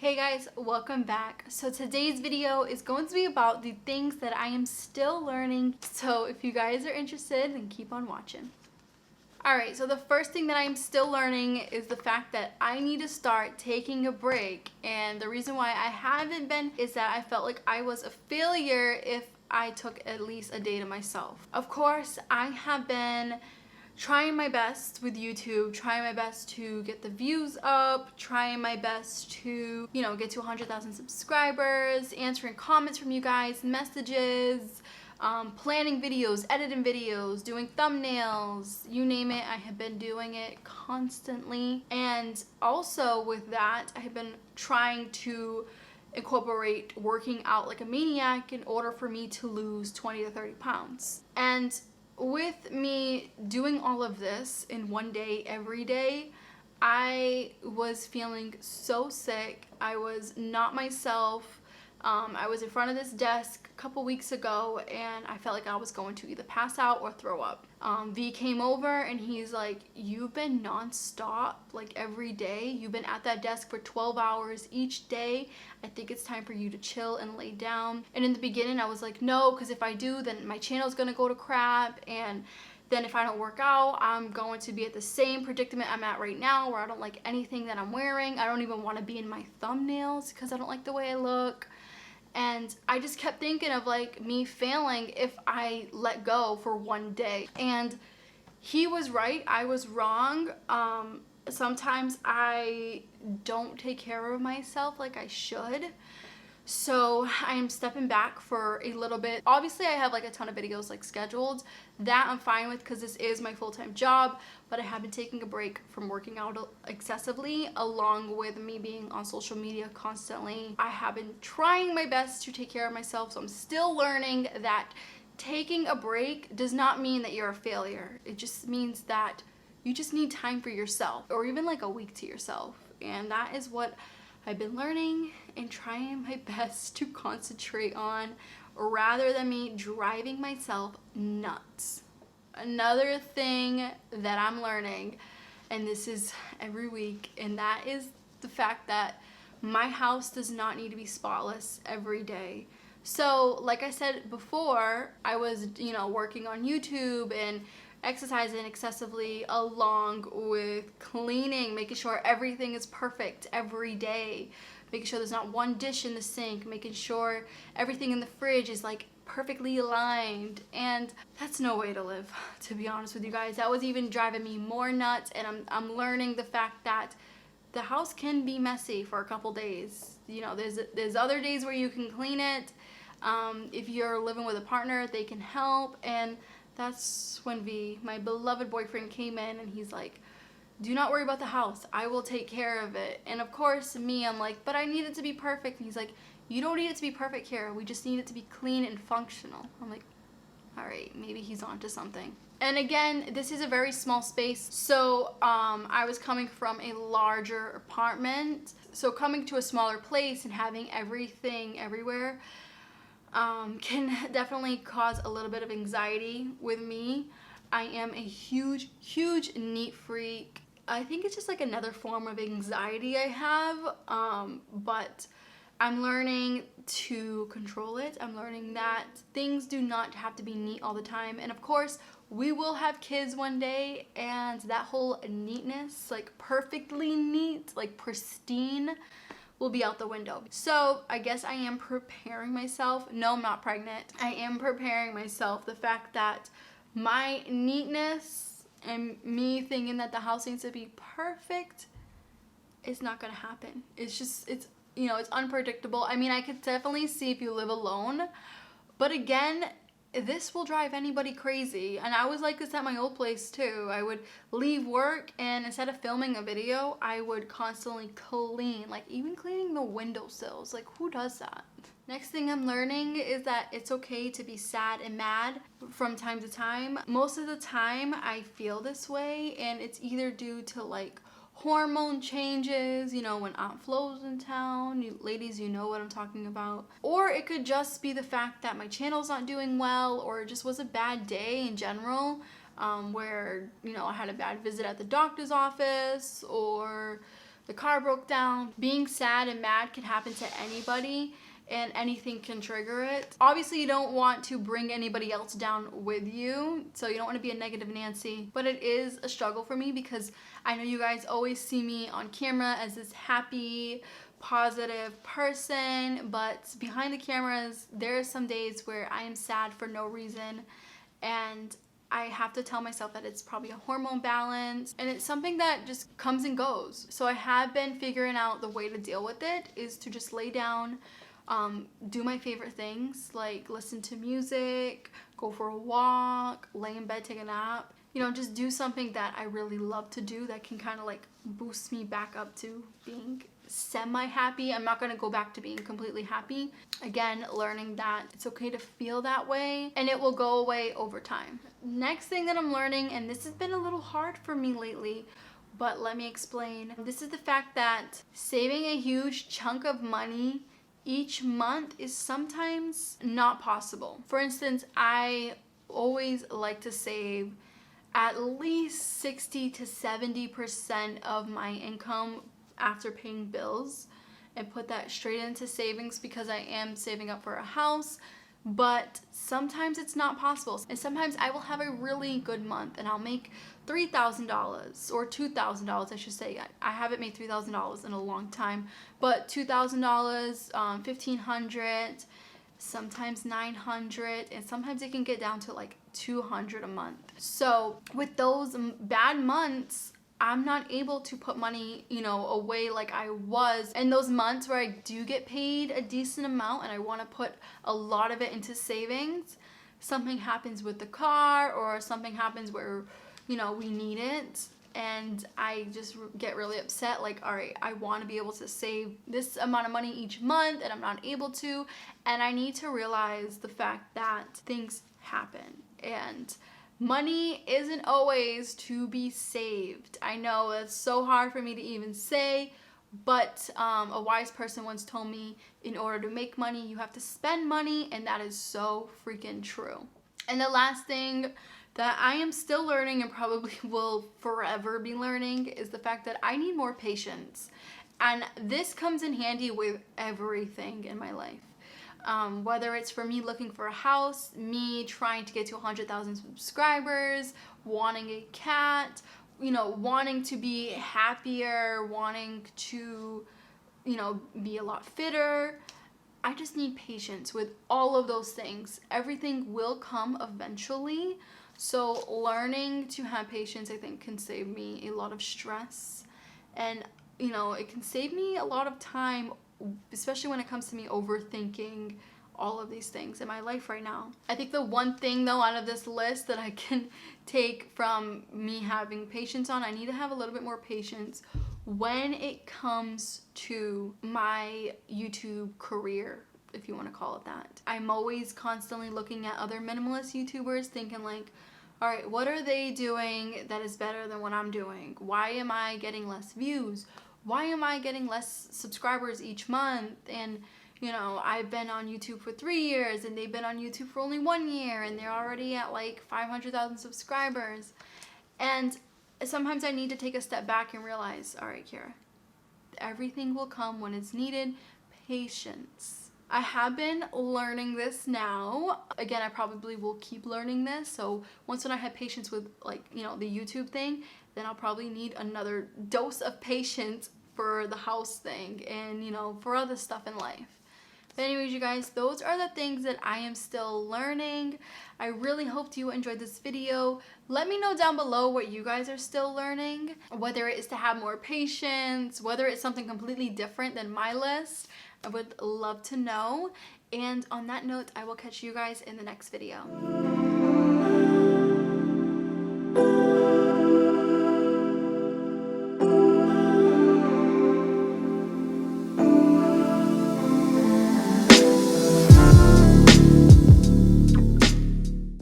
Hey guys, welcome back. So today's video is going to be about the things that I am still learning. So if you guys are interested, then keep on watching. Alright, so the first thing that I'm still learning is the fact that I need to start taking a break. And the reason why I haven't been is that I felt like I was a failure if I took at least a day to myself. Of course, I have been trying my best with YouTube, trying my best to get the views up, trying my best to, get to 100,000 subscribers, answering comments from you guys, messages, planning videos, editing videos, doing thumbnails, you name it, I have been doing it constantly. And also with that, I have been trying to incorporate working out like a maniac in order for me to lose 20 to 30 pounds. And with me doing all of this in one day, every day, I was feeling so sick. I was not myself. I was in front of this desk a couple weeks ago and I felt like I was going to either pass out or throw up. V came over and he's like, you've been non-stop, like every day. You've been at that desk for 12 hours each day. I think it's time for you to chill and lay down. And in the beginning I was like, no, because if I do, then my channel's gonna go to crap, and then if I don't work out, I'm going to be at the same predicament I'm at right now, where I don't like anything that I'm wearing. I don't even want to be in my thumbnails because I don't like the way I look. And I just kept thinking of like me failing if I let go for one day. And he was right, I was wrong. Sometimes I don't take care of myself like I should. So I am stepping back for a little bit. Obviously I have like a ton of videos like scheduled. That I'm fine with because this is my full-time job, but I have been taking a break from working out excessively, along with me being on social media constantly. I have been trying my best to take care of myself, so I'm still learning that taking a break does not mean that you're a failure. It just means that you just need time for yourself, or even like a week to yourself. And that is what I've been learning and trying my best to concentrate on, rather than me driving myself nuts. Another thing that I'm learning, and this is every week, and that is the fact that my house does not need to be spotless every day. So like I said before, I was, working on YouTube and exercising excessively, along with cleaning, making sure everything is perfect every day, making sure there's not one dish in the sink, making sure everything in the fridge is like perfectly aligned. And that's no way to live, to be honest with you guys. That was even driving me more nuts. And I'm learning the fact that the house can be messy for a couple days. There's other days where you can clean it. If you're living with a partner, they can help. And that's when my beloved boyfriend, came in and he's like, do not worry about the house, I will take care of it. And of course I'm like, but I need it to be perfect. And he's like, you don't need it to be perfect, Kara, we just need it to be clean and functional. I'm like, all right, maybe he's onto something. And again, this is a very small space. So I was coming from a larger apartment. So coming to a smaller place and having everything everywhere can definitely cause a little bit of anxiety with me. I am a huge neat freak. I think it's just like another form of anxiety I have, but I'm learning to control it. I'm learning that things do not have to be neat all the time. And of course, we will have kids one day, and that whole neatness, like perfectly neat, like pristine, will be out the window. So I guess I am preparing myself. No, I'm not pregnant. I am preparing myself. The fact that my neatness and me thinking that the house needs to be perfect is not gonna happen. It's unpredictable. I mean, I could definitely see if you live alone, but again, this will drive anybody crazy. And I was like this at my old place too. I would leave work and instead of filming a video, I would constantly clean, like even cleaning the windowsills. Like, who does that? Next thing I'm learning is that it's okay to be sad and mad from time to time. Most of the time I feel this way, and it's either due to like hormone changes, when Aunt Flo's in town. Ladies, you know what I'm talking about. Or it could just be the fact that my channel's not doing well, or it just was a bad day in general, where, I had a bad visit at the doctor's office, or the car broke down. Being sad and mad can happen to anybody, and anything can trigger it. Obviously, you don't want to bring anybody else down with you, so you don't want to be a negative Nancy, but it is a struggle for me because I know you guys always see me on camera as this happy, positive person, but behind the cameras, there are some days where I am sad for no reason, and I have to tell myself that it's probably a hormone balance, and it's something that just comes and goes. So I have been figuring out the way to deal with it is to just lay down, do my favorite things like listen to music, go for a walk, lay in bed, take a nap. You know, just do something that I really love to do that can kind of like boost me back up to being semi-happy. I'm not going to go back to being completely happy. Again, learning that it's okay to feel that way and it will go away over time. Next thing that I'm learning, and this has been a little hard for me lately, but let me explain. This is the fact that saving a huge chunk of money each month is sometimes not possible. For instance, I always like to save at least 60 to 70% of my income after paying bills and put that straight into savings because I am saving up for a house. But sometimes it's not possible, and sometimes I will have a really good month and I'll make $3,000 or $2,000, I should say. I haven't made $3,000 in a long time, but $2,000, $1,500, sometimes $900, and sometimes it can get down to like $200 a month. So with those bad months, I'm not able to put money, you know, away like I was. And those months where I do get paid a decent amount and I want to put a lot of it into savings, something happens with the car or something happens where, you know, we need it. And I just get really upset, like, all right, I want to be able to save this amount of money each month and I'm not able to. And I need to realize the fact that things happen and money isn't always to be saved. I know that's so hard for me to even say, but a wise person once told me in order to make money, you have to spend money, and that is so freaking true. And the last thing that I am still learning and probably will forever be learning is the fact that I need more patience. And this comes in handy with everything in my life. Whether it's for me looking for a house, me trying to get to 100,000 subscribers, wanting a cat, you know, wanting to be happier, wanting to, you know, be a lot fitter. I just need patience with all of those things. Everything will come eventually. So learning to have patience, I think, can save me a lot of stress. And, you know, it can save me a lot of time, especially when it comes to me overthinking all of these things in my life right now. I think the one thing though out of this list that I can take from me having patience on, I need to have a little bit more patience when it comes to my YouTube career, if you want to call it that. I'm always constantly looking at other minimalist YouTubers thinking like, all right, what are they doing that is better than what I'm doing? Why am I getting less views? Why am I getting less subscribers each month? And, you know, I've been on YouTube for 3 years and they've been on YouTube for only 1 year and they're already at like 500,000 subscribers. And sometimes I need to take a step back and realize, all right, Kira, everything will come when it's needed. Patience. I have been learning this now. Again, I probably will keep learning this. So once when I have patience with, like, you know, the YouTube thing, then I'll probably need another dose of patience for the house thing and, you know, for other stuff in life. But anyways, you guys, those are the things that I am still learning. I really hoped you enjoyed this video. Let me know down below what you guys are still learning, whether it is to have more patience, whether it's something completely different than my list. I would love to know. And on that note, I will catch you guys in the next video.